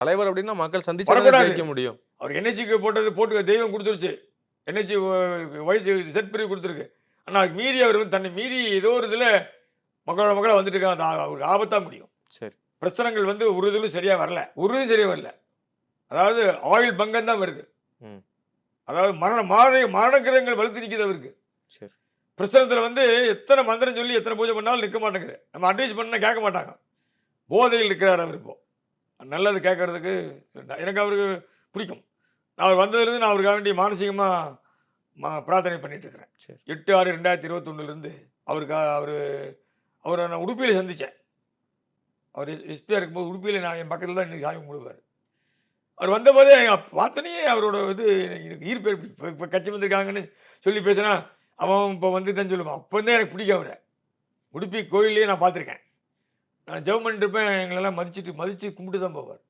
தலைவர் அப்படின்னா மக்கள் சந்திச்சா தானே வரக்கூடாது. ஜெயிக்க முடியும். அவர் என்எஸ்சிக்கு போட்டது போட்டு தெய்வம் குடுத்துருச்சு. என்எஸ்சி வயசு செட் பிரிவு குடுத்துருக்கு. ஆனா அதுக்கு மீறி அவர் வந்து தன்னை மீறி ஏதோ ஒரு இதுல மக்களோட மக்களா வந்துட்டு இருக்காங்க. அது அவருக்கு ஆபத்தா முடியும். சரி. பிரச்சனைகள் வந்து ஒரு இதுலும் சரியா வரல. ஒரு இதுவும் சரியா வரல. அதாவது ஆயுள் பங்கம் தான் வருது. ம். அதாவது மரண கிரகங்கள் வலுத்து நிக்குது அவருக்கு. சரி. பிரசனத்துல வந்து எத்தனை மந்திரம் சொல்லி எத்தனை பூஜை பண்ணாலும் நிக்க மாட்டேங்குது. நம்ம அட்வைஸ் பண்ணா கேட்க மாட்டாங்க. போதையில் இருக்கிறார் அவர் இப்போ. நல்லது கேட்கறதுக்கு எனக்கு அவருக்கு பிடிக்கும். நான் அவர் வந்ததுலேருந்து நான் அவருக்காக வேண்டி மானசீகமா பிரார்த்தனை பண்ணிட்டு இருக்கிறேன். சரி. 8/6/2021 அவரை நான் உடுப்பியில சந்திச்சேன். அவர் எஸ்பியா இருக்கும்போது உடுப்பியில நான் என் பக்கத்துல தான் இன்னைக்கு சாமி கும்பிடுவாரு. அவர் வந்தபோதே பார்த்தோனே அவரோட இது எனக்கு ஈர்ப்பு இப்ப கட்சி வந்திருக்காங்கன்னு சொல்லி பேசினா, அவன் இப்போ வந்துட்டான்னு சொல்லுவான். அப்போ இருந்தே எனக்கு பிடிக்கும் அவர. உடுப்பி கோயில்லயே நான் பார்த்துருக்கேன். நான் ஜெபம் பண்ணிட்டு இருப்பேன். எங்களெல்லாம் மதிச்சு கும்பிட்டு தான் போவார்.